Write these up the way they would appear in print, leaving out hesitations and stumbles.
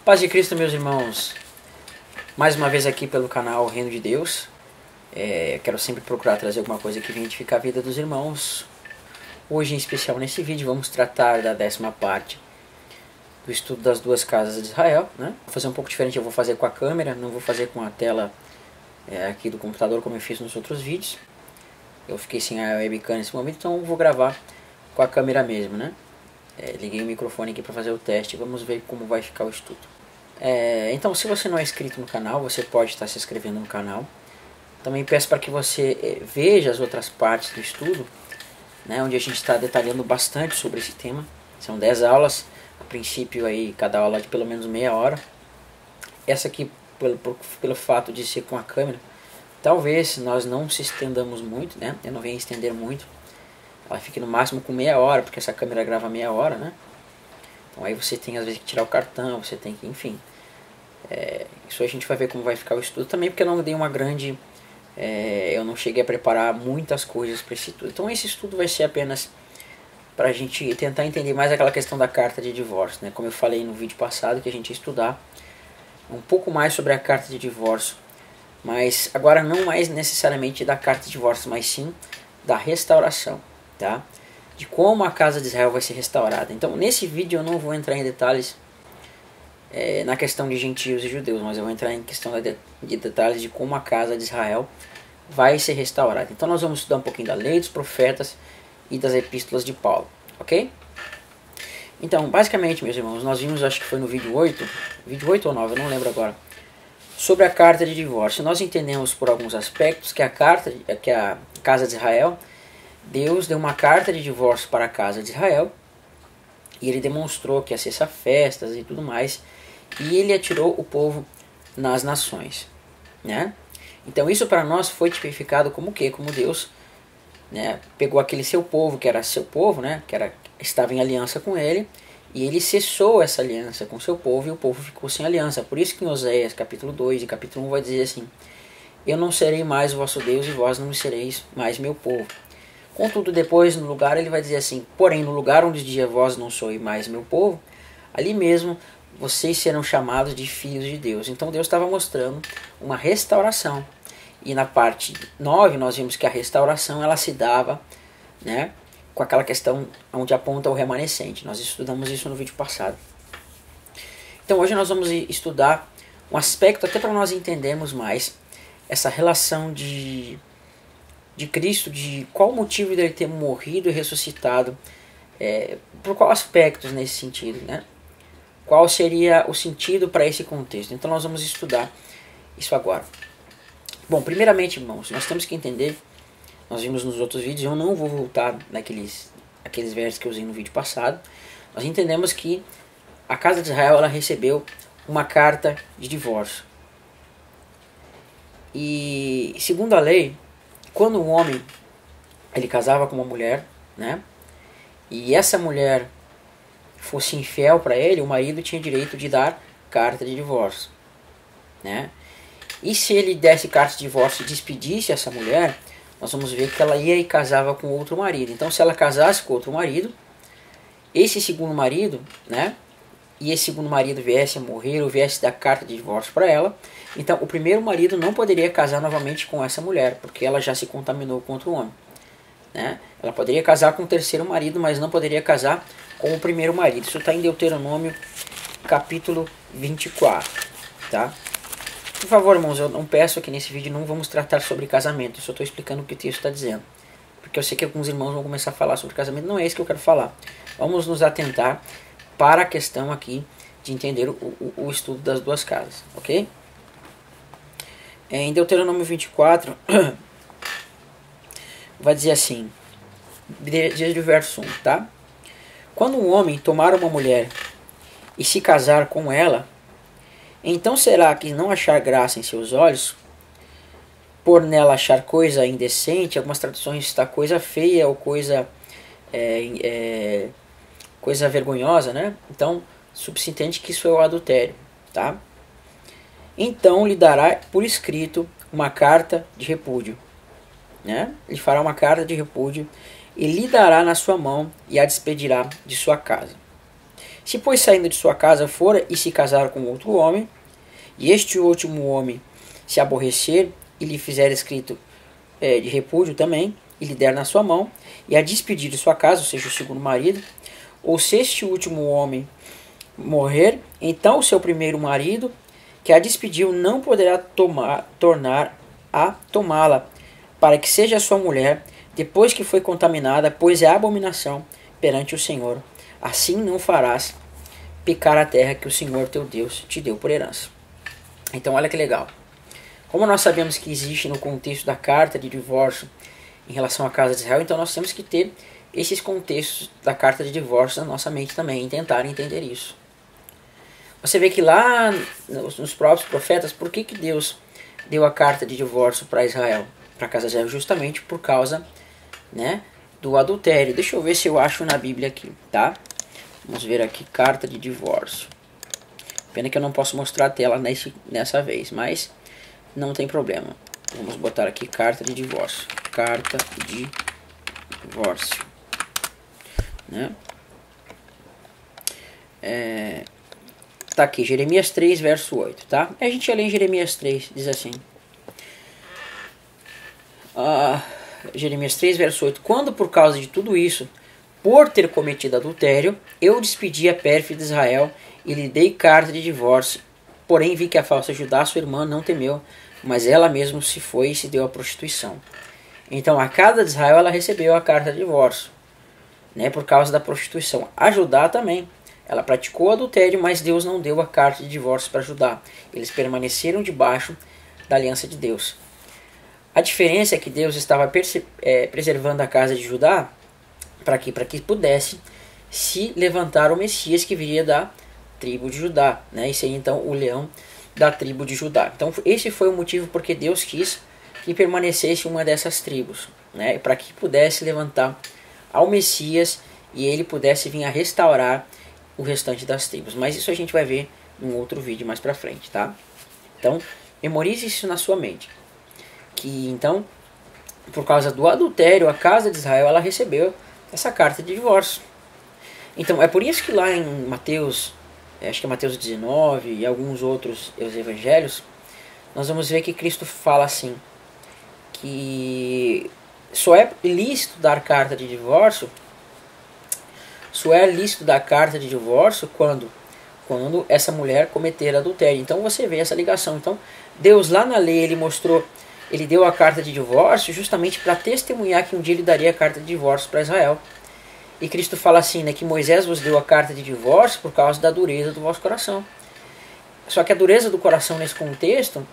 Paz de Cristo, meus irmãos. Mais uma vez aqui pelo canal Reino de Deus. Quero sempre procurar trazer alguma coisa que venha edificar a vida dos irmãos. Hoje, em especial nesse vídeo, vamos tratar da 10ª parte do estudo das duas casas de Israel, né? Vou fazer um pouco diferente, eu vou fazer com a câmera, não vou fazer com a tela aqui do computador como eu fiz nos outros vídeos. Eu fiquei sem a webcam nesse momento, então eu vou gravar com a câmera mesmo, né? Liguei o microfone aqui para fazer o teste, vamos ver como vai ficar o estudo. Então, se você não é inscrito no canal, você pode estar se inscrevendo no canal. Também peço para que você veja as outras partes do estudo, né, onde a gente está detalhando bastante sobre esse tema. São 10 aulas, a princípio aí cada aula de pelo menos meia hora. Essa aqui, pelo fato de ser com a câmera, talvez nós não se estendamos muito, né? Eu não venho estender muito. Ela fica no máximo com meia hora, porque essa câmera grava meia hora, né? Então aí você tem às vezes que tirar o cartão, você tem que, enfim. Isso a gente vai ver como vai ficar o estudo também, porque eu não dei uma grande... eu não cheguei a preparar muitas coisas para esse estudo. Então esse estudo vai ser apenas para a gente tentar entender mais aquela questão da carta de divórcio, né? Como eu falei no vídeo passado, que a gente ia estudar um pouco mais sobre a carta de divórcio. Mas agora não mais necessariamente da carta de divórcio, mas sim da restauração, tá? De como a casa de Israel vai ser restaurada. Então nesse vídeo eu não vou entrar em detalhes na questão de gentios e judeus, mas eu vou entrar em questão de detalhes de como a casa de Israel vai ser restaurada. Então nós vamos estudar um pouquinho da lei dos profetas e das epístolas de Paulo, ok? Então, basicamente, meus irmãos, nós vimos, acho que foi no vídeo 8 ou 9, eu não lembro agora, sobre a carta de divórcio. Nós entendemos por alguns aspectos que a casa de Israel, Deus deu uma carta de divórcio para a casa de Israel, e ele demonstrou que ia cessar festas e tudo mais, e ele atirou o povo nas nações, né? Então isso para nós foi tipificado como o quê? Como Deus, né, pegou aquele seu povo, que era seu povo, né, estava em aliança com ele, e ele cessou essa aliança com seu povo, e o povo ficou sem aliança. Por isso que em Oséias capítulo 2 e capítulo 1 vai dizer assim: eu não serei mais o vosso Deus, e vós não sereis mais meu povo. Contudo, depois no lugar ele vai dizer assim: porém no lugar onde dizia vós não sois mais meu povo, ali mesmo vocês serão chamados de filhos de Deus. Então Deus estava mostrando uma restauração. E na parte 9 nós vimos que a restauração ela se dava, né, com aquela questão onde aponta o remanescente. Nós estudamos isso no vídeo passado. Então hoje nós vamos estudar um aspecto até para nós entendermos mais essa relação de Cristo, de qual o motivo dele ter morrido e ressuscitado, por qual aspectos nesse sentido, né? Qual seria o sentido para esse contexto? Então nós vamos estudar isso agora. Bom, primeiramente, irmãos, nós temos que entender, nós vimos nos outros vídeos, eu não vou voltar aqueles versos que eu usei no vídeo passado. Nós entendemos que a casa de Israel ela recebeu uma carta de divórcio. E segundo a lei, quando um homem ele casava com uma mulher, né, e essa mulher fosse infiel para ele, o marido tinha direito de dar carta de divórcio, né? E se ele desse carta de divórcio e despedisse essa mulher, nós vamos ver que ela ia e casava com outro marido. Então se ela casasse com outro marido, esse segundo marido, né, e esse segundo marido viesse a morrer ou viesse dar carta de divórcio para ela, então o primeiro marido não poderia casar novamente com essa mulher, porque ela já se contaminou com outro homem, né? Ela poderia casar com o terceiro marido, mas não poderia casar com o primeiro marido. Isso está em Deuteronômio capítulo 24, tá? Por favor, irmãos, eu não peço aqui nesse vídeo, não vamos tratar sobre casamento, eu só estou explicando o que o texto está dizendo, porque eu sei que alguns irmãos vão começar a falar sobre casamento, não é isso que eu quero falar. Vamos nos atentar para a questão aqui de entender o estudo das duas casas, ok? Em Deuteronômio 24, vai dizer assim, desde o verso 1, tá? Quando um homem tomar uma mulher e se casar com ela, então será que não achar graça em seus olhos, por nela achar coisa indecente, algumas traduções está coisa feia ou coisa vergonhosa, né? Então, subsintende que isso é o adultério, tá? Então lhe dará por escrito uma carta de repúdio, né? Ele fará uma carta de repúdio e lhe dará na sua mão e a despedirá de sua casa. Se, pois, saindo de sua casa fora e se casar com outro homem, e este último homem se aborrecer e lhe fizer escrito de repúdio também, e lhe der na sua mão, e a despedir de sua casa, ou seja, o segundo marido, ou se este último homem morrer, então o seu primeiro marido, que a despediu, não poderá tornar a tomá-la, para que seja sua mulher, depois que foi contaminada, pois é abominação perante o Senhor. Assim não farás pecar a terra que o Senhor teu Deus te deu por herança. Então olha que legal. Como nós sabemos que existe no contexto da carta de divórcio em relação à casa de Israel, então nós temos que ter esses contextos da carta de divórcio na nossa mente também e tentar entender isso. Você vê que lá nos próprios profetas, por que Deus deu a carta de divórcio para Israel, para a casa de Israel? Justamente por causa, né, do adultério. Deixa eu ver se eu acho na Bíblia aqui, tá? Vamos ver aqui, carta de divórcio. Pena que eu não posso mostrar a tela nessa vez, mas não tem problema. Vamos botar aqui carta de divórcio. Carta de divórcio. Né? Tá aqui, Jeremias 3, verso 8, tá? A gente já lê em Jeremias 3, diz assim. Jeremias 3, verso 8. Quando por causa de tudo isso, por ter cometido adultério, eu despedi a pérfida Israel e lhe dei carta de divórcio. Porém vi que a falsa Judá, sua irmã, não temeu, mas ela mesma se foi e se deu à prostituição. Então a casa de Israel ela recebeu a carta de divórcio, né, por causa da prostituição. A Judá também. Ela praticou adultério, mas Deus não deu a carta de divórcio para Judá. Eles permaneceram debaixo da aliança de Deus. A diferença é que Deus estava preservando a casa de Judá para que pudesse se levantar o Messias que viria da tribo de Judá, né? E seria então o leão da tribo de Judá. Então esse foi o motivo porque Deus quis que permanecesse uma dessas tribos, né? Para que pudesse levantar ao Messias e ele pudesse vir a restaurar o restante das tribos. Mas isso a gente vai ver em outro vídeo mais pra frente, tá? Então, memorize isso na sua mente. Que então, por causa do adultério, a casa de Israel ela recebeu essa carta de divórcio. Então, é por isso que lá em Mateus, acho que é Mateus 19 e alguns outros os evangelhos, nós vamos ver que Cristo fala assim, que só é lícito dar carta de divórcio, quando essa mulher cometer adultério. Então você vê essa ligação. Então Deus lá na lei ele deu a carta de divórcio justamente para testemunhar que um dia ele daria a carta de divórcio para Israel. E Cristo fala assim, né, que Moisés vos deu a carta de divórcio por causa da dureza do vosso coração. Só que a dureza do coração nesse contexto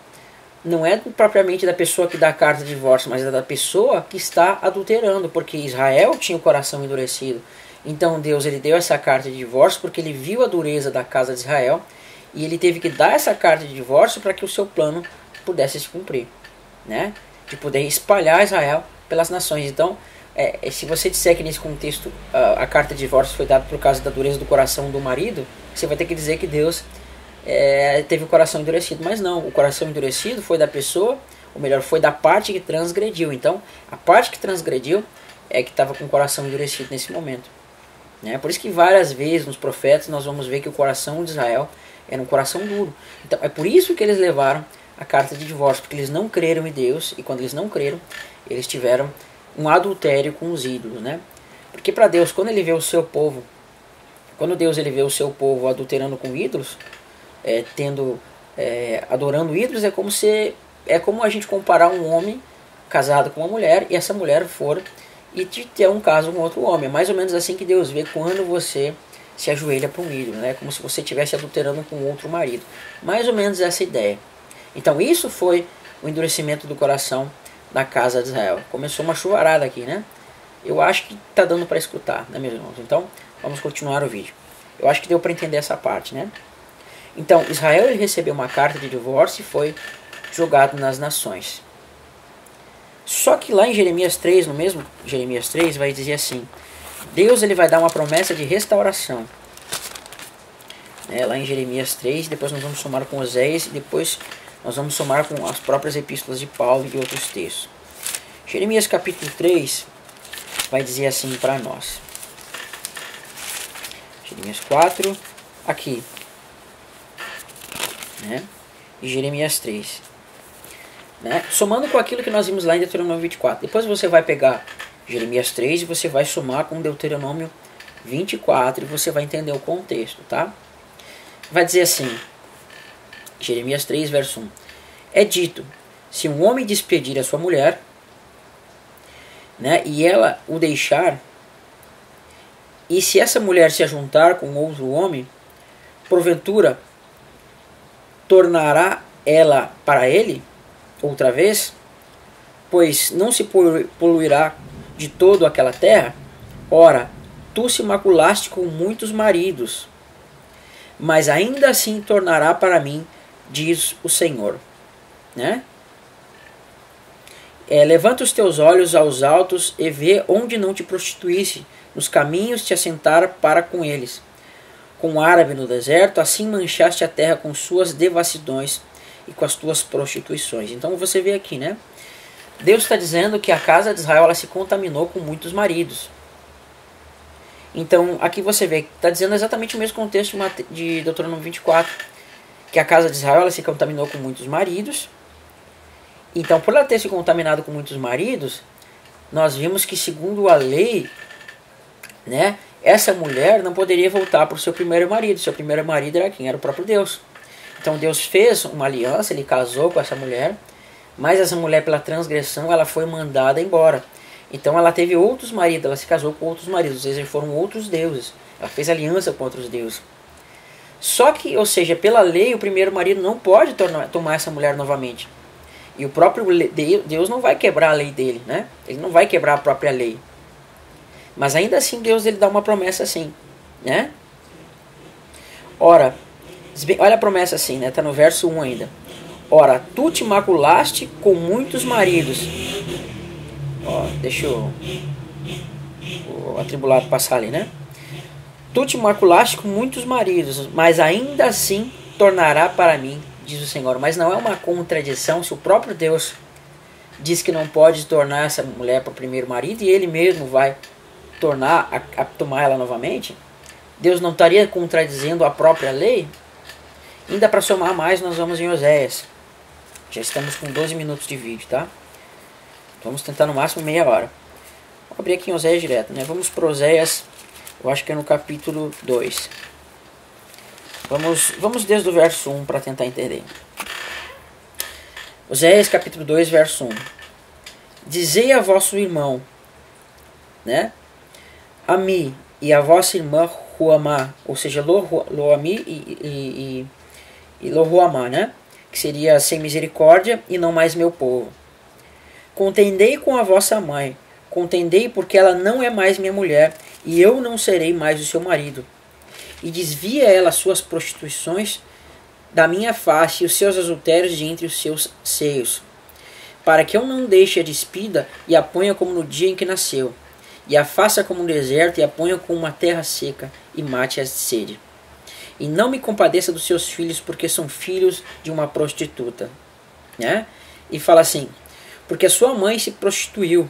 não é propriamente da pessoa que dá a carta de divórcio, mas é da pessoa que está adulterando, porque Israel tinha o coração endurecido. Então Deus ele deu essa carta de divórcio porque ele viu a dureza da casa de Israel e ele teve que dar essa carta de divórcio para que o seu plano pudesse se cumprir, né? De poder espalhar Israel pelas nações. Então, se você disser que nesse contexto a carta de divórcio foi dada por causa da dureza do coração do marido, você vai ter que dizer que Deus teve o coração endurecido. Mas não, o coração endurecido foi da pessoa, ou melhor, foi da parte que transgrediu. Então, a parte que transgrediu é que estava com o coração endurecido nesse momento. Por isso que várias vezes nos profetas nós vamos ver que o coração de Israel era um coração duro. Então é por isso que eles levaram a carta de divórcio, porque eles não creram em Deus, e quando eles não creram, eles tiveram um adultério com os ídolos, né? Porque para Deus, quando ele vê o seu povo, vê o seu povo adulterando com ídolos, adorando ídolos, é como a gente comparar um homem casado com uma mulher e essa mulher for e ter um caso com outro homem. É mais ou menos assim que Deus vê quando você se ajoelha para um ídolo, né? Como se você estivesse adulterando com outro marido. Mais ou menos essa ideia. Então isso foi o endurecimento do coração da casa de Israel. Começou uma chuvarada aqui, né? Eu acho que está dando para escutar, né, meus irmãos? Então vamos continuar o vídeo. Eu acho que deu para entender essa parte, né? Então Israel ele recebeu uma carta de divórcio e foi jogado nas nações. Só que lá em Jeremias 3, no mesmo Jeremias 3, vai dizer assim, Deus ele vai dar uma promessa de restauração. Lá em Jeremias 3, depois nós vamos somar com Oséias e depois nós vamos somar com as próprias epístolas de Paulo e de outros textos. Jeremias capítulo 3 vai dizer assim para nós. Jeremias 4, aqui, né? E Jeremias 3. Né? Somando com aquilo que nós vimos lá em Deuteronômio 24. Depois você vai pegar Jeremias 3 e você vai somar com Deuteronômio 24 e você vai entender o contexto, tá? Vai dizer assim, Jeremias 3, verso 1. É dito, se um homem despedir a sua mulher, né, e ela o deixar, e se essa mulher se ajuntar com outro homem, porventura tornará ela para ele outra vez, pois não se poluirá de todo aquela terra? Ora, tu se maculaste com muitos maridos, mas ainda assim tornará para mim, diz o Senhor. Né? Levanta os teus olhos aos altos e vê onde não te prostituísse, nos caminhos te assentar para com eles. Com o árabe no deserto, assim manchaste a terra com suas devassidões e com as tuas prostituições. Então você vê aqui, né? Deus está dizendo que a casa de Israel ela se contaminou com muitos maridos. Então aqui você vê que está dizendo exatamente o mesmo contexto de Deuteronômio 24, que a casa de Israel ela se contaminou com muitos maridos. Então, por ela ter se contaminado com muitos maridos, nós vimos que, segundo a lei, né, essa mulher não poderia voltar para o seu primeiro marido. Seu primeiro marido era quem? Era o próprio Deus. Então, Deus fez uma aliança, ele casou com essa mulher, mas essa mulher, pela transgressão, ela foi mandada embora. Então, ela teve outros maridos, ela se casou com outros maridos, ou seja, foram outros deuses. Ela fez aliança com outros deuses. Só que, ou seja, pela lei, o primeiro marido não pode tomar essa mulher novamente. E o próprio Deus não vai quebrar a lei dele, né? Ele não vai quebrar a própria lei. Mas ainda assim Deus ele dá uma promessa assim, né? Ora, olha a promessa assim, né? Tá no verso 1 ainda. Ora, tu te maculaste com muitos maridos. Ó, deixa o atribulado passar ali, né? Tu te maculaste com muitos maridos, mas ainda assim tornará para mim, diz o Senhor. Mas não é uma contradição se o próprio Deus diz que não pode tornar essa mulher para o primeiro marido e ele mesmo vai tornar a tomar ela novamente? Deus não estaria contradizendo a própria lei? Ainda para somar mais, nós vamos em Oséias. Já estamos com 12 minutos de vídeo, tá? Vamos tentar no máximo meia hora. Vou abrir aqui em Oséias direto, né? Vamos para Oséias, eu acho que é no capítulo 2. Vamos desde o verso 1 para tentar entender. Oséias capítulo 2, verso 1. Dizei a vosso irmão, né? Ami e a vossa irmã Ruamá, ou seja, Loami e Lohuamá, né? Que seria sem misericórdia e não mais meu povo. Contendei com a vossa mãe, contendei porque ela não é mais minha mulher e eu não serei mais o seu marido. E desvia ela suas prostituições da minha face e os seus adultérios de entre os seus seios, para que eu não deixe a despida e a ponha como no dia em que nasceu, e a faça como um deserto e a ponha como uma terra seca e mate a sede. E não me compadeça dos seus filhos, porque são filhos de uma prostituta. Né? E fala assim, porque a sua mãe se prostituiu,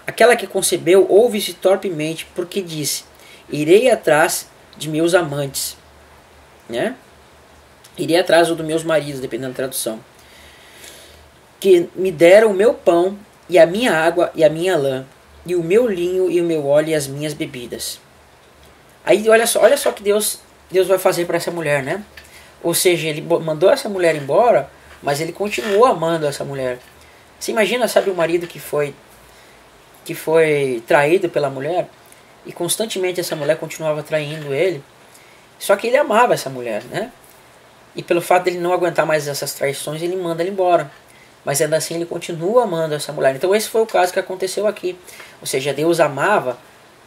aquela que concebeu ouve-se torpemente, porque disse, irei atrás de meus amantes, né? Irei atrás dos meus maridos, dependendo da tradução, que me deram o meu pão e a minha água e a minha lã, e o meu linho e o meu óleo e as minhas bebidas. Aí olha só que Deus vai fazer para essa mulher, né? Ou seja, ele mandou essa mulher embora, mas ele continuou amando essa mulher. Você imagina, sabe, o marido que foi traído pela mulher, e constantemente essa mulher continuava traindo ele, só que ele amava essa mulher, né? E pelo fato dele não aguentar mais essas traições, ele manda ela embora. Mas ainda assim ele continua amando essa mulher. Então esse foi o caso que aconteceu aqui. Ou seja, Deus amava,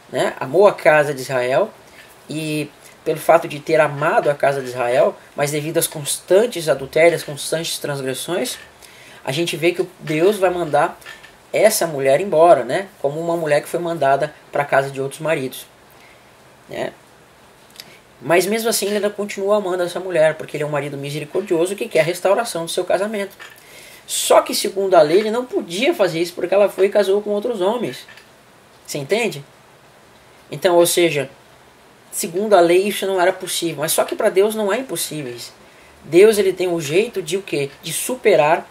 né? Amou a casa de Israel, e pelo fato de ter amado a casa de Israel, mas devido às constantes adultérias, constantes transgressões, a gente vê que Deus vai mandar essa mulher embora, né? Como uma mulher que foi mandada para a casa de outros maridos, né? Mas mesmo assim ele ainda continua amando essa mulher, porque ele é um marido misericordioso que quer a restauração do seu casamento. Só que segundo a lei ele não podia fazer isso, porque ela foi e casou com outros homens. Você entende? Então, ou seja, segundo a lei isso não era possível, mas só que para Deus não há impossíveis. Deus ele tem um jeito de o quê? De superar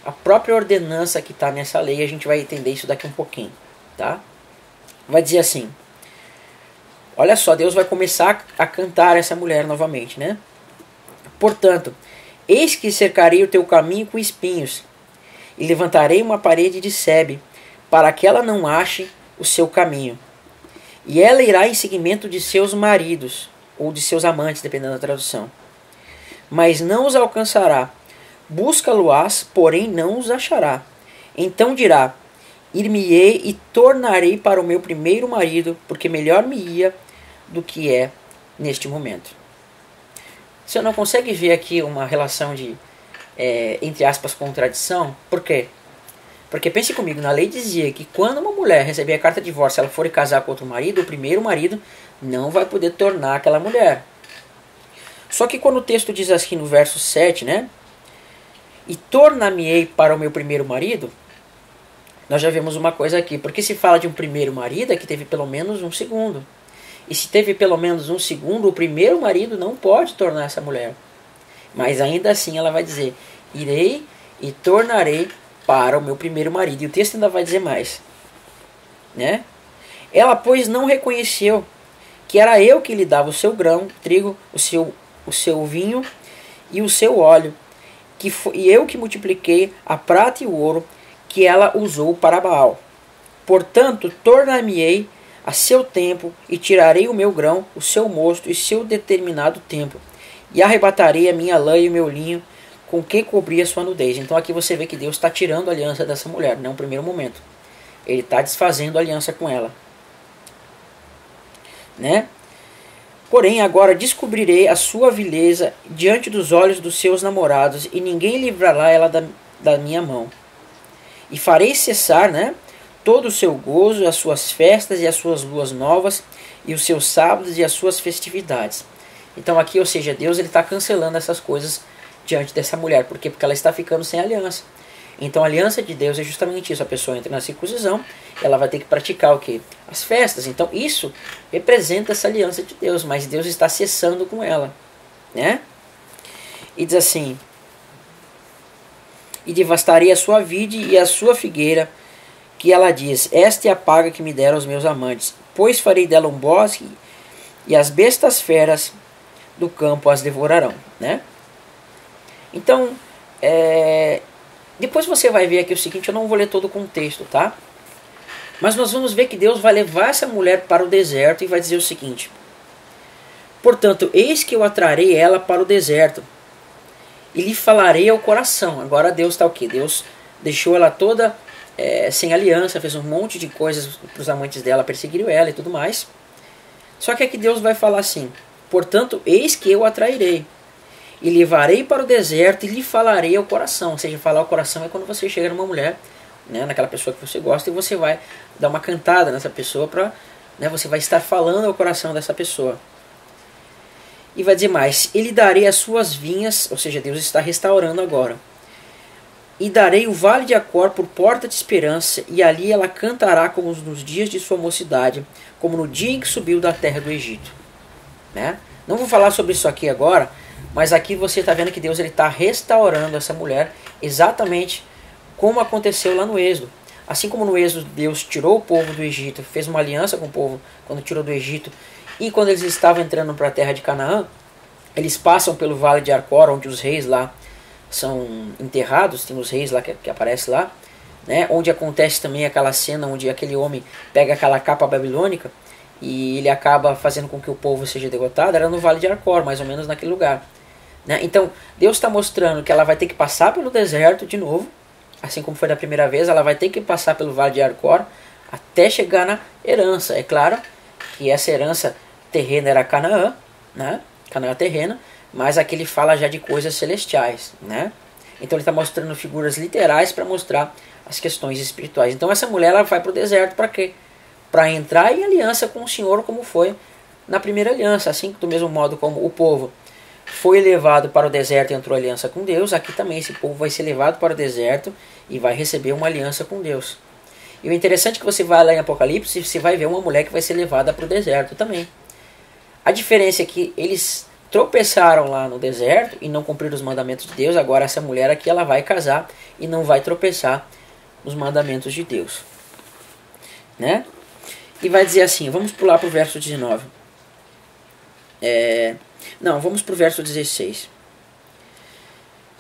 a própria ordenança que está nessa lei. A gente vai entender isso daqui um pouquinho, tá? Vai dizer assim, olha só, Deus vai começar a cantar essa mulher novamente, né? Portanto, eis que cercarei o teu caminho com espinhos, e levantarei uma parede de sebe, para que ela não ache o seu caminho. E ela irá em seguimento de seus maridos, ou de seus amantes, dependendo da tradução. Mas não os alcançará. Busca-lo-ás, porém não os achará. Então dirá, ir-me-ei e tornarei para o meu primeiro marido, porque melhor me ia do que é neste momento. Você não consegue ver aqui uma relação de, entre aspas, contradição? Por quê? Porque pense comigo, na lei dizia que quando uma mulher receber a carta de divórcio, ela for casar com outro marido, o primeiro marido não vai poder tornar aquela mulher. Só que quando o texto diz assim no verso 7, né? E tornar-me-ei para o meu primeiro marido, nós já vemos uma coisa aqui. Porque se fala de um primeiro marido, é que teve pelo menos um segundo. E se teve pelo menos um segundo, o primeiro marido não pode tornar essa mulher. Mas ainda assim ela vai dizer, irei e tornarei para o meu primeiro marido. E o texto ainda vai dizer mais, né? Ela, pois, não reconheceu que era eu que lhe dava o seu grão, trigo, o seu vinho e o seu óleo, e eu que multipliquei a prata e o ouro que ela usou para Baal. Portanto, tornar-me-ei a seu tempo e tirarei o meu grão, o seu mosto e seu determinado tempo, e arrebatarei a minha lã e o meu linho com que cobria sua nudez. Então aqui você vê que Deus está tirando a aliança dessa mulher, num primeiro momento. Ele está desfazendo a aliança com ela, né? Porém, agora descobrirei a sua vileza diante dos olhos dos seus namorados, e ninguém livrará ela da minha mão. E farei cessar, né, todo o seu gozo, as suas festas e as suas luas novas, e os seus sábados e as suas festividades. Então aqui, ou seja, Deus está cancelando essas coisas diante dessa mulher. Por quê? Porque ela está ficando sem aliança. Então a aliança de Deus é justamente isso. A pessoa entra na circuncisão, ela vai ter que praticar o quê? As festas. Então isso representa essa aliança de Deus, mas Deus está cessando com ela, né? E diz assim, e devastarei a sua vide e a sua figueira, que ela diz, esta é a paga que me deram os meus amantes, pois farei dela um bosque, e as bestas feras do campo as devorarão, né? Então, depois você vai ver aqui o seguinte, eu não vou ler todo o contexto, tá? Mas nós vamos ver que Deus vai levar essa mulher para o deserto e vai dizer o seguinte, portanto, eis que eu atrarei ela para o deserto, e lhe falarei ao coração. Agora Deus está o quê? Deus deixou ela toda sem aliança, fez um monte de coisas para os amantes dela, perseguiram ela e tudo mais. Só que aqui Deus vai falar assim, portanto, eis que eu atrairei, e levarei para o deserto e lhe falarei ao coração. Ou seja, falar ao coração é quando você chega numa mulher, né, naquela pessoa que você gosta, e você vai dar uma cantada nessa pessoa, né, você vai estar falando ao coração dessa pessoa. E vai dizer mais, e lhe darei as suas vinhas, ou seja, Deus está restaurando agora. E darei o vale de Acor por porta de esperança, e ali ela cantará como nos dias de sua mocidade, como no dia em que subiu da terra do Egito. Né? Não vou falar sobre isso aqui agora, mas aqui você está vendo que Deus está restaurando essa mulher exatamente como aconteceu lá no Êxodo. Assim como no Êxodo Deus tirou o povo do Egito, fez uma aliança com o povo quando tirou do Egito, e quando eles estavam entrando para a terra de Canaã, eles passam pelo vale de Acor, onde os reis lá são enterrados, tem os reis lá que aparecem lá, né? Onde acontece também aquela cena onde aquele homem pega aquela capa babilônica e ele acaba fazendo com que o povo seja derrotado, era no vale de Acor, mais ou menos naquele lugar. Né? Então, Deus está mostrando que ela vai ter que passar pelo deserto de novo, assim como foi da primeira vez, ela vai ter que passar pelo vale de Acor até chegar na herança. É claro que essa herança terrena era Canaã, né? Canaã terrena, mas aqui ele fala já de coisas celestiais, né? Então ele está mostrando figuras literais para mostrar as questões espirituais. Então essa mulher ela vai para o deserto para quê? Para entrar em aliança com o Senhor, como foi na primeira aliança. Assim, do mesmo modo como o povo foi levado para o deserto e entrou em aliança com Deus, aqui também esse povo vai ser levado para o deserto e vai receber uma aliança com Deus. E o interessante é que você vai lá em Apocalipse e você vai ver uma mulher que vai ser levada para o deserto também. A diferença é que eles tropeçaram lá no deserto e não cumpriram os mandamentos de Deus. Agora essa mulher aqui, ela vai casar e não vai tropeçar nos mandamentos de Deus, né? E vai dizer assim, vamos pular para o verso 19. Não, vamos para o verso 16.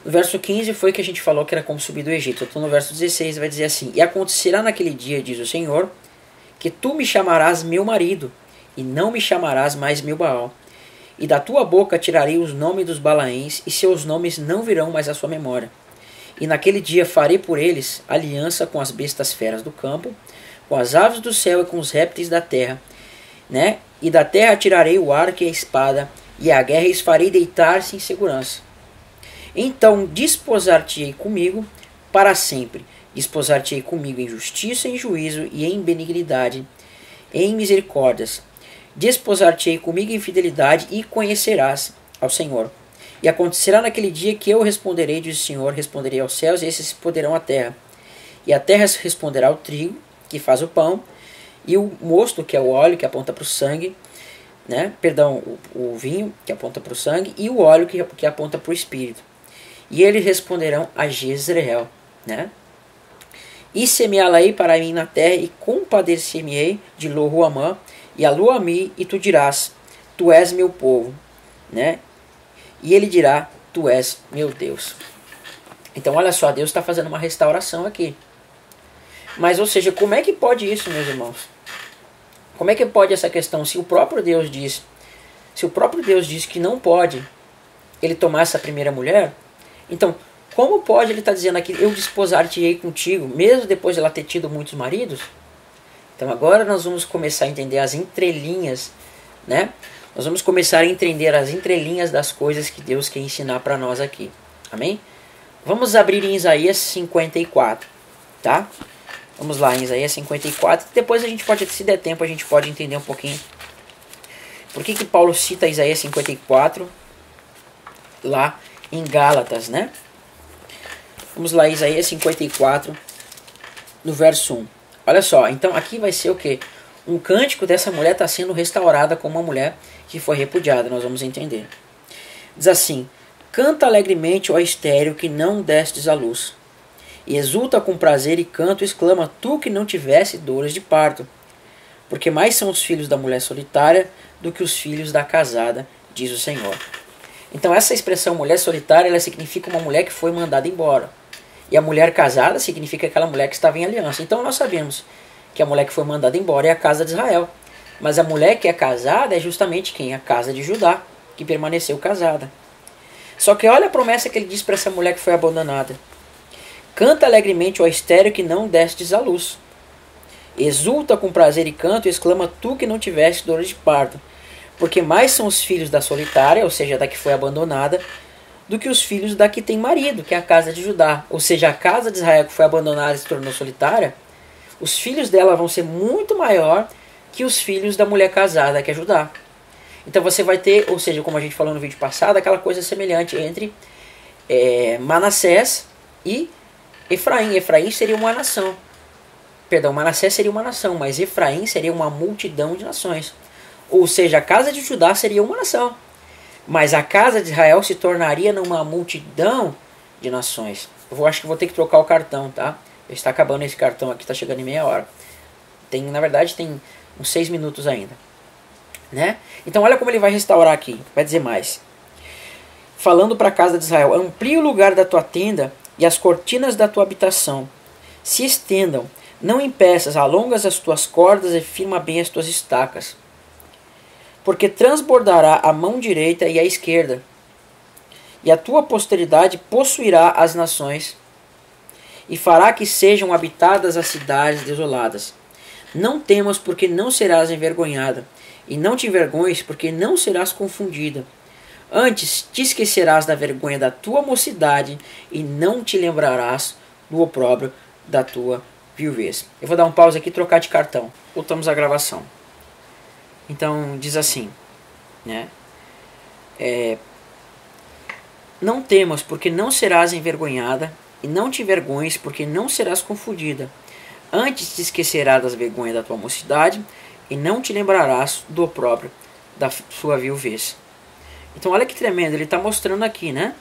No verso 15 foi que a gente falou que era como subir do Egito. Então no verso 16 vai dizer assim: E acontecerá naquele dia, diz o Senhor, que tu me chamarás meu marido, e não me chamarás mais meu Baal. E da tua boca tirarei os nomes dos Balaéns, e seus nomes não virão mais à sua memória. E naquele dia farei por eles aliança com as bestas feras do campo, com as aves do céu e com os répteis da terra, né? E da terra tirarei o arco e a espada, e a guerra os farei deitar-se em segurança. Então desposar-te-ei comigo para sempre. Desposar-te-ei comigo em justiça, em juízo e em benignidade, em misericórdias. Desposar-te-ei comigo em fidelidade e conhecerás ao Senhor. E acontecerá naquele dia que eu responderei, diz o Senhor, responderei aos céus, e esses responderão à terra. E a terra responderá ao trigo, que faz o pão, e o mosto, que é o óleo, que aponta para o sangue, né? Perdão, o vinho, que aponta para o sangue, e o óleo, que aponta para o espírito. E eles responderão a Jezreel, né? E semeá-la-ei para mim na terra, e compadecer-me-ei de Lo-Ruamã, e a Lo-Ami, e tu dirás, tu és meu povo, né? E ele dirá, tu és meu Deus. Então olha só, Deus está fazendo uma restauração aqui. Mas, ou seja, como é que pode isso, meus irmãos? Como é que pode essa questão? Se o próprio Deus diz que não pode ele tomar essa primeira mulher, então como pode ele estar dizendo aqui, eu desposar-te-ei contigo, mesmo depois de ela ter tido muitos maridos? Então agora nós vamos começar a entender as entrelinhas, né? Nós vamos começar a entender as entrelinhas das coisas que Deus quer ensinar para nós aqui. Amém? Vamos abrir em Isaías 54, tá? Vamos lá, em Isaías 54. Depois a gente pode, se der tempo, a gente pode entender um pouquinho por que Paulo cita Isaías 54 lá em Gálatas, né? Vamos lá, Isaías 54, no verso 1. Olha só, então aqui vai ser o quê? Um cântico dessa mulher está sendo restaurada como uma mulher que foi repudiada, nós vamos entender. Diz assim: Canta alegremente, ó estéril, que não destes à luz. E exulta com prazer e canto, exclama, tu que não tivesse dores de parto. Porque mais são os filhos da mulher solitária do que os filhos da casada, diz o Senhor. Então essa expressão mulher solitária, ela significa uma mulher que foi mandada embora. E a mulher casada significa aquela mulher que estava em aliança. Então nós sabemos que a mulher que foi mandada embora é a casa de Israel. Mas a mulher que é casada é justamente quem? A casa de Judá, que permaneceu casada. Só que olha a promessa que ele diz para essa mulher que foi abandonada. Canta alegremente, ó estéril, que não destes à luz. Exulta com prazer e canto, e exclama, tu que não tiveste dores de parto. Porque mais são os filhos da solitária, ou seja, da que foi abandonada, do que os filhos da que tem marido, que é a casa de Judá. Ou seja, a casa de Israel que foi abandonada e se tornou solitária, os filhos dela vão ser muito maior que os filhos da mulher casada, que é Judá. Então você vai ter, ou seja, como a gente falou no vídeo passado, aquela coisa semelhante entre Manassés e Efraim. Efraim seria uma nação. Perdão, Manassés seria uma nação, mas Efraim seria uma multidão de nações. Ou seja, a casa de Judá seria uma nação, mas a casa de Israel se tornaria numa multidão de nações. Acho que vou ter que trocar o cartão, tá? Está acabando esse cartão aqui, está chegando em meia hora. Na verdade, tem uns 6 minutos ainda, né? Então olha como ele vai restaurar aqui. Vai dizer mais. Falando para a casa de Israel: amplie o lugar da tua tenda e as cortinas da tua habitação se estendam. Não impeças, alongas as tuas cordas e firma bem as tuas estacas. Porque transbordará a mão direita e a esquerda, e a tua posteridade possuirá as nações, e fará que sejam habitadas as cidades desoladas. Não temas, porque não serás envergonhada, e não te envergonhes, porque não serás confundida. Antes te esquecerás da vergonha da tua mocidade, e não te lembrarás do opróbrio da tua viuvez. Eu vou dar um pause aqui e trocar de cartão. Voltamos à gravação. Então diz assim, né? Não temas, porque não serás envergonhada, e não te envergonhes, porque não serás confundida. Antes te esquecerás das vergonhas da tua mocidade, e não te lembrarás do opróbrio da sua viuvez. Então olha que tremendo, ele está mostrando aqui, né?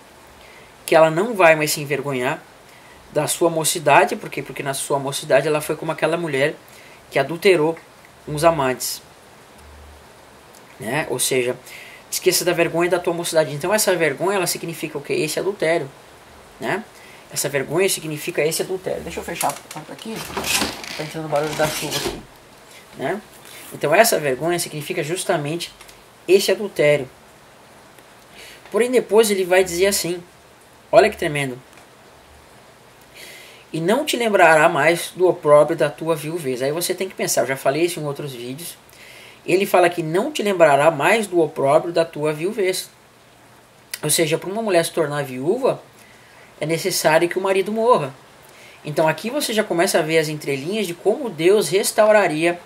Que ela não vai mais se envergonhar da sua mocidade, porque na sua mocidade ela foi como aquela mulher que adulterou uns amantes, né? Ou seja, esqueça da vergonha da tua mocidade. Então essa vergonha, ela significa o que? Esse adultério, né? Essa vergonha significa esse adultério. Deixa eu fechar a porta aqui, tá entrando o barulho da chuva aqui, né? Então essa vergonha significa justamente esse adultério. Porém depois ele vai dizer assim, olha que tremendo: e não te lembrará mais do opróbrio da tua viuvez. Aí você tem que pensar, eu já falei isso em outros vídeos. Ele fala que não te lembrará mais do opróbrio da tua viuvez. Ou seja, para uma mulher se tornar viúva, é necessário que o marido morra. Então aqui você já começa a ver as entrelinhas de como Deus restauraria,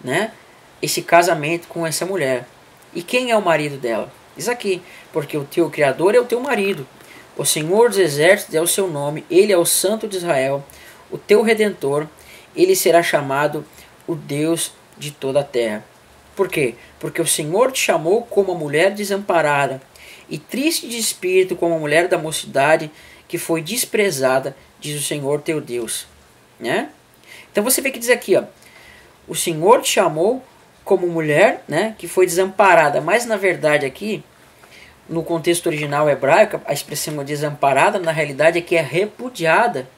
né, esse casamento com essa mulher. E quem é o marido dela? Diz aqui: porque o teu Criador é o teu marido. O Senhor dos Exércitos é o seu nome, Ele é o Santo de Israel, o teu Redentor. Ele será chamado o Deus de toda a terra. Por quê? Porque o Senhor te chamou como a mulher desamparada e triste de espírito, como a mulher da mocidade que foi desprezada, diz o Senhor teu Deus, né? Então você vê que diz aqui, ó, o Senhor te chamou como mulher, né, que foi desamparada, mas na verdade aqui, no contexto original hebraico, a expressão desamparada, na realidade, é que é repudiada.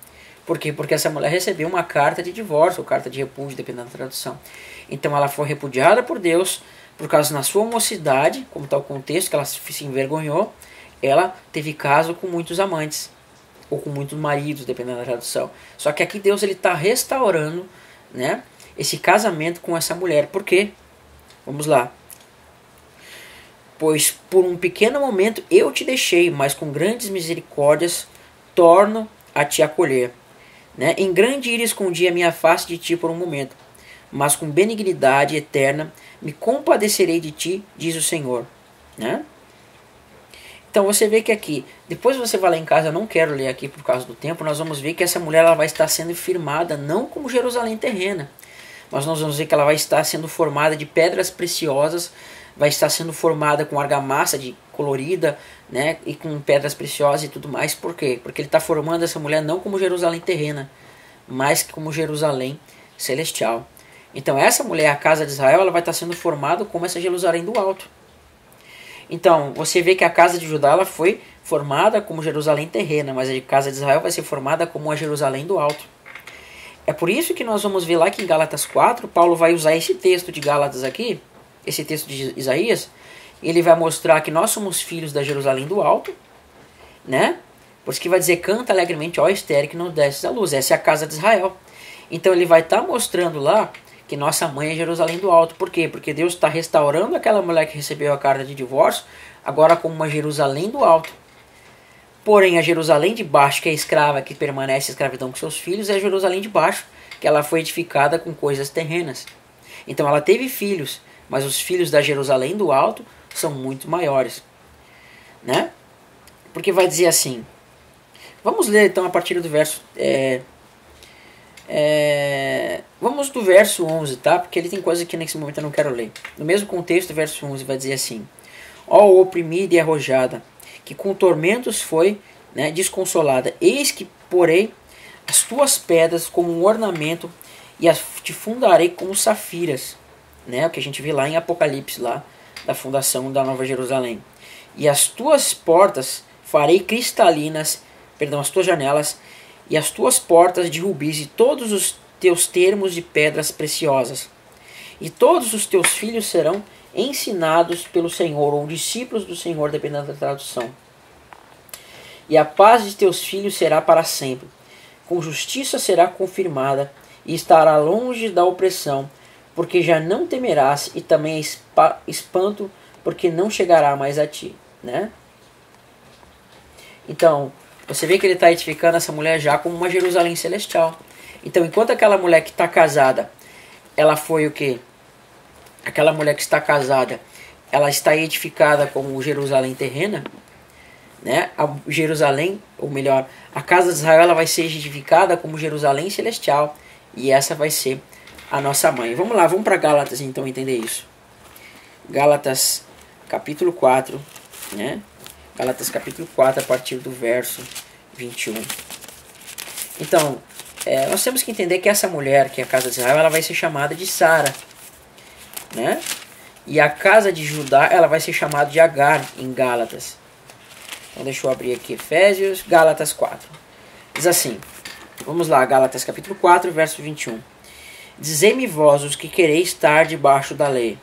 Por quê? Porque essa mulher recebeu uma carta de divórcio, ou carta de repúdio, dependendo da tradução. Então ela foi repudiada por Deus, por causa na sua mocidade, como está o contexto, que ela se envergonhou, ela teve caso com muitos amantes, ou com muitos maridos, dependendo da tradução. Só que aqui Deus está restaurando, né, esse casamento com essa mulher. Por quê? Vamos lá. Pois por um pequeno momento eu te deixei, mas com grandes misericórdias torno a te acolher. Né? Em grande ira escondi a minha face de ti por um momento, mas com benignidade eterna me compadecerei de ti, diz o Senhor. Né? Então você vê que aqui, depois você vai lá em casa, eu não quero ler aqui por causa do tempo, nós vamos ver que essa mulher ela vai estar sendo firmada não como Jerusalém terrena, mas nós vamos ver que ela vai estar sendo formada de pedras preciosas, vai estar sendo formada com argamassa colorida, né, e com pedras preciosas e tudo mais. Por quê? Porque ele está formando essa mulher não como Jerusalém terrena, mas como Jerusalém celestial. Então essa mulher, a casa de Israel, ela vai estar sendo formada como essa Jerusalém do alto. Então você vê que a casa de Judá ela foi formada como Jerusalém terrena, mas a casa de Israel vai ser formada como a Jerusalém do alto. É por isso que nós vamos ver lá que em Gálatas 4, Paulo vai usar esse texto de Gálatas aqui, esse texto de Isaías. Ele vai mostrar que nós somos filhos da Jerusalém do alto, né? Por isso que vai dizer: canta alegremente, ó estéril, que não desces a luz. Essa é a casa de Israel. Então ele vai estar mostrando lá que nossa mãe é Jerusalém do alto. Por quê? Porque Deus está restaurando aquela mulher que recebeu a carta de divórcio, agora como uma Jerusalém do alto. Porém a Jerusalém de baixo, que é escrava, que permanece em escravidão com seus filhos, é a Jerusalém de baixo, que ela foi edificada com coisas terrenas. Então ela teve filhos, mas os filhos da Jerusalém do alto são muito maiores, né? Porque vai dizer assim, vamos ler então a partir do verso, vamos do verso 11, tá? Porque ele tem coisa que nesse momento eu não quero ler. No mesmo contexto, o verso 11 vai dizer assim: ó oprimida e arrojada, que com tormentos foi, né, desconsolada, eis que porei as tuas pedras como um ornamento e as te fundarei como safiras, né? O que a gente vê lá em Apocalipse, lá da fundação da Nova Jerusalém. E as tuas portas farei cristalinas, as tuas janelas e as tuas portas de rubis e todos os teus termos de pedras preciosas. E todos os teus filhos serão ensinados pelo Senhor, ou discípulos do Senhor, dependendo da tradução. E a paz de teus filhos será para sempre. Com justiça será confirmada e estará longe da opressão, porque já não temerás, e também espanto, porque não chegará mais a ti, né? Então, você vê que ele está edificando essa mulher já como uma Jerusalém celestial. Então, enquanto aquela mulher que está casada, ela foi o quê? Aquela mulher que está casada, ela está edificada como Jerusalém terrena, né? A Jerusalém, ou melhor, a casa de Israel, ela vai ser edificada como Jerusalém celestial, e essa vai ser a nossa mãe. Vamos lá, vamos para Gálatas então entender isso. Gálatas capítulo 4, né? Gálatas capítulo 4, a partir do verso 21. Então, nós temos que entender que essa mulher, que é a casa de Israel, ela vai ser chamada de Sara, né? E a casa de Judá, ela vai ser chamada de Agar, em Gálatas. Então, deixa eu abrir aqui Efésios, Gálatas 4. Diz assim, vamos lá, Gálatas capítulo 4, verso 21. Dizei-me vós os que quereis estar debaixo da lei.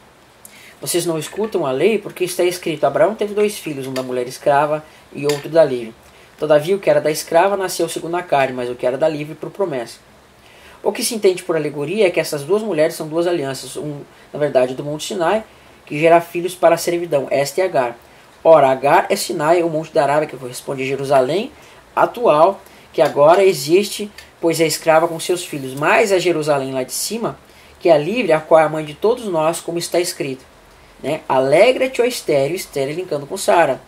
Vocês não escutam a lei, porque está escrito, Abraão teve 2 filhos, um da mulher escrava e outro da livre. Todavia o que era da escrava nasceu segundo a carne, mas o que era da livre por promessa. O que se entende por alegoria é que essas 2 mulheres são 2 alianças, na verdade do Monte Sinai, que gera filhos para a servidão, esta é Agar. Ora, Agar é Sinai, o monte da Arábia, que corresponde a Jerusalém atual, que agora existe, pois é escrava com seus filhos, mas a Jerusalém lá de cima, que é a livre, a qual é a mãe de todos nós, como está escrito. Né? Alegra-te, ó estéreo, estéreo linkando com Sara,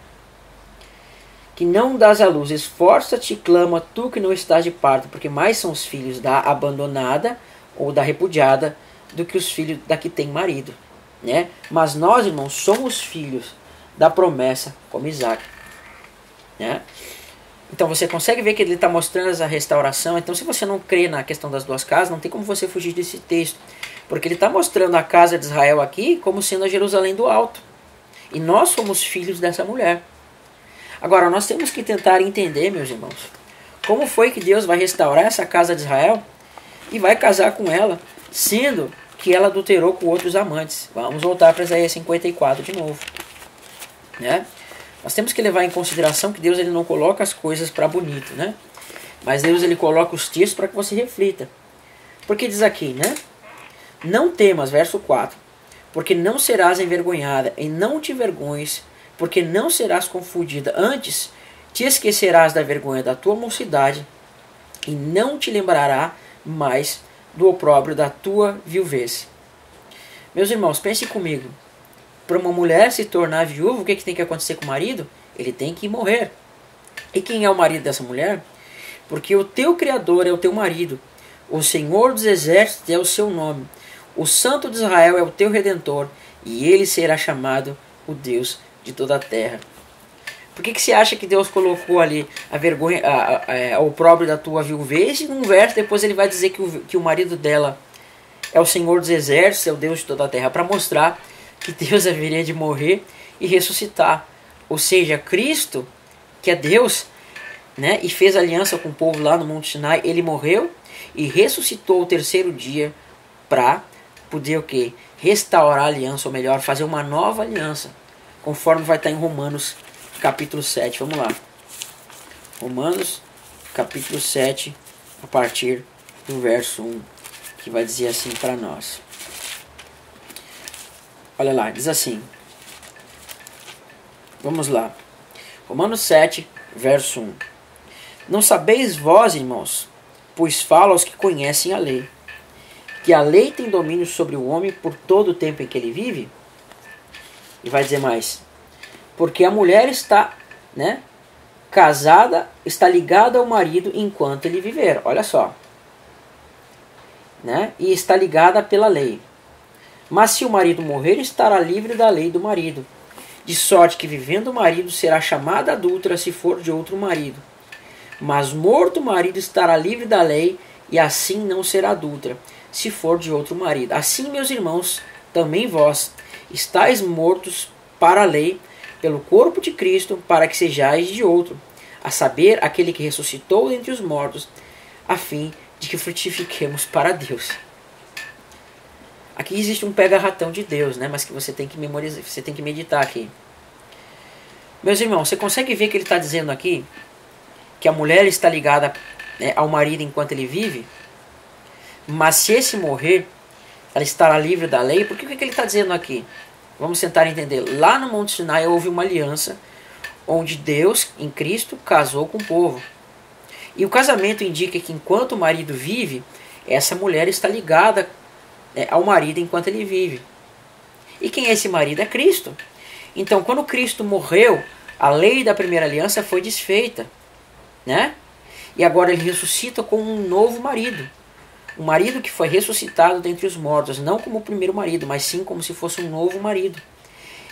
que não dás à luz, esforça-te e clama, tu que não estás de parto, porque mais são os filhos da abandonada ou da repudiada do que os filhos da que tem marido. Né? Mas nós, irmãos, somos filhos da promessa, como Isaac. Né? Então você consegue ver que ele está mostrando essa restauração. Então, se você não crê na questão das 2 casas, não tem como você fugir desse texto. Porque ele está mostrando a casa de Israel aqui como sendo a Jerusalém do alto. E nós somos filhos dessa mulher. Agora, nós temos que tentar entender, meus irmãos, como foi que Deus vai restaurar essa casa de Israel e vai casar com ela, sendo que ela adulterou com outros amantes. Vamos voltar para Isaías 54 de novo. Né? Nós temos que levar em consideração que Deus ele não coloca as coisas para bonito, né? Mas Deus ele coloca os textos para que você reflita. Porque diz aqui, né? Não temas, verso 4, porque não serás envergonhada, e não te vergonhes, porque não serás confundida. Antes, te esquecerás da vergonha da tua mocidade, e não te lembrará mais do opróbrio da tua viuvez. Meus irmãos, pensem comigo. Para uma mulher se tornar viúva, o que tem que acontecer com o marido? Ele tem que morrer. E quem é o marido dessa mulher? Porque o teu Criador é o teu marido. O Senhor dos Exércitos é o seu nome. O Santo de Israel é o teu Redentor. E ele será chamado o Deus de toda a terra. Por que você acha que Deus colocou ali a vergonha, o opróbrio da tua viuvez? E num verso depois ele vai dizer que o marido dela é o Senhor dos Exércitos, é o Deus de toda a terra. Para mostrar que Deus haveria de morrer e ressuscitar. Ou seja, Cristo, que é Deus, né, e fez aliança com o povo lá no Monte Sinai, ele morreu e ressuscitou o 3º dia para poder o quê? Restaurar a aliança, ou melhor, fazer uma nova aliança, conforme vai estar em Romanos capítulo 7. Vamos lá. Romanos capítulo 7, a partir do verso 1, que vai dizer assim para nós. Olha lá, diz assim. Vamos lá. Romanos 7, verso 1. Não sabeis vós, irmãos, pois falo aos que conhecem a lei, que a lei tem domínio sobre o homem por todo o tempo em que ele vive? E vai dizer mais. Porque a mulher está, né, casada, está ligada ao marido enquanto ele viver. Olha só. Né? E está ligada pela lei. Mas se o marido morrer, estará livre da lei do marido. De sorte que vivendo o marido será chamada adúltera se for de outro marido. Mas morto o marido estará livre da lei, e assim não será adúltera se for de outro marido. Assim, meus irmãos, também vós estáis mortos para a lei, pelo corpo de Cristo, para que sejais de outro, a saber, aquele que ressuscitou dentre os mortos, a fim de que frutifiquemos para Deus. Aqui existe um pega-ratão de Deus, né? Mas que você tem que memorizar, você tem que meditar aqui. Meus irmãos, você consegue ver que ele está dizendo aqui que a mulher está ligada, né, ao marido enquanto ele vive, mas se esse morrer, ela estará livre da lei. Por que ele está dizendo aqui? Vamos tentar entender. Lá no Monte Sinai houve uma aliança onde Deus, em Cristo, casou com o povo. E o casamento indica que enquanto o marido vive, essa mulher está ligada, né, ao marido enquanto ele vive. E quem é esse marido? É Cristo. Então, quando Cristo morreu, a lei da primeira aliança foi desfeita, né? E agora ele ressuscita com um novo marido. Um marido que foi ressuscitado dentre os mortos, não como o primeiro marido, mas sim como se fosse um novo marido.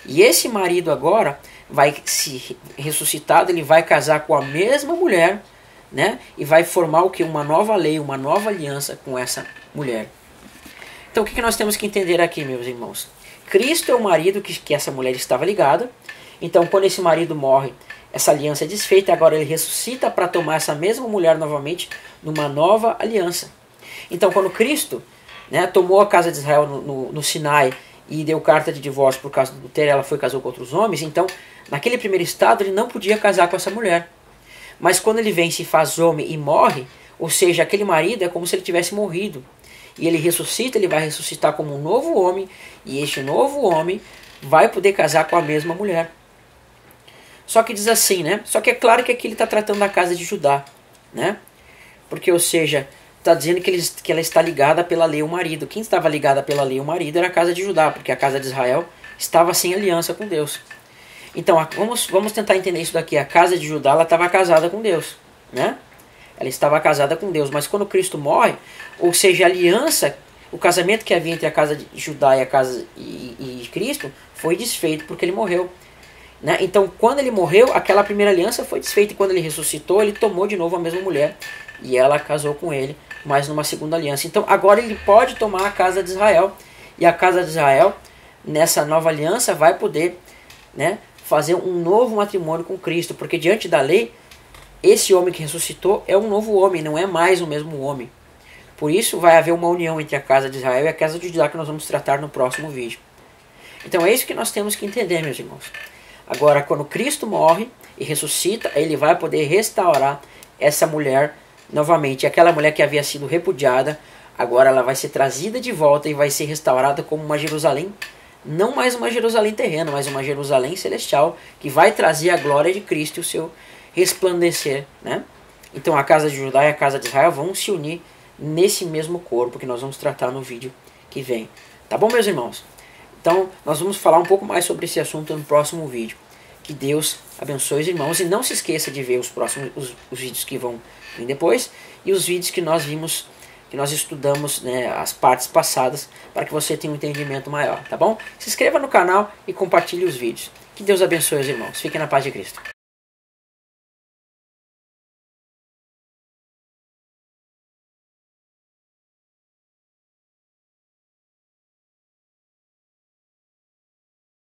E esse marido agora vai se ressuscitado, ele vai casar com a mesma mulher, né? E vai formar o que? Uma nova lei, uma nova aliança com essa mulher. Então o que nós temos que entender aqui, meus irmãos? Cristo é o marido que essa mulher estava ligada. Então quando esse marido morre, essa aliança é desfeita, agora ele ressuscita para tomar essa mesma mulher novamente numa nova aliança. Então quando Cristo, né, tomou a casa de Israel no Sinai e deu carta de divórcio por causa do adultério, ela foi e casou com outros homens, então naquele primeiro estado ele não podia casar com essa mulher. Mas quando ele vem, se faz homem e morre, ou seja, aquele marido é como se ele tivesse morrido. E ele ressuscita, ele vai ressuscitar como um novo homem, e este novo homem vai poder casar com a mesma mulher. Só que diz assim, né? Só que é claro que aqui ele está tratando da casa de Judá, né? Porque, ou seja, está dizendo que ela está ligada pela lei ao marido. Quem estava ligada pela lei ao marido era a casa de Judá, porque a casa de Israel estava sem aliança com Deus. Então, vamos tentar entender isso daqui. A casa de Judá, ela estava casada com Deus, né? Ela estava casada com Deus, mas quando Cristo morre, ou seja, a aliança, o casamento que havia entre a casa de Judá e a casa e Cristo foi desfeito porque ele morreu, né? Então, quando ele morreu, aquela primeira aliança foi desfeita, e quando ele ressuscitou, ele tomou de novo a mesma mulher e ela casou com ele, mas numa segunda aliança. Então, agora ele pode tomar a casa de Israel, e a casa de Israel, nessa nova aliança, vai poder, né, fazer um novo matrimônio com Cristo, porque diante da lei, esse homem que ressuscitou é um novo homem, não é mais o mesmo homem. Por isso vai haver uma união entre a casa de Israel e a casa de Judá, que nós vamos tratar no próximo vídeo. Então é isso que nós temos que entender, meus irmãos. Agora, quando Cristo morre e ressuscita, ele vai poder restaurar essa mulher novamente. Aquela mulher que havia sido repudiada, agora ela vai ser trazida de volta e vai ser restaurada como uma Jerusalém, não mais uma Jerusalém terrena, mas uma Jerusalém celestial, que vai trazer a glória de Cristo e o seu resplandecer, né? Então a casa de Judá e a casa de Israel vão se unir nesse mesmo corpo, que nós vamos tratar no vídeo que vem. Tá bom, meus irmãos? Então nós vamos falar um pouco mais sobre esse assunto no próximo vídeo. Que Deus abençoe os irmãos, e não se esqueça de ver os próximos os vídeos que vão vir depois, e os vídeos que nós vimos, que nós estudamos, né, as partes passadas, para que você tenha um entendimento maior, tá bom? Se inscreva no canal e compartilhe os vídeos. Que Deus abençoe os irmãos. Fiquem na paz de Cristo.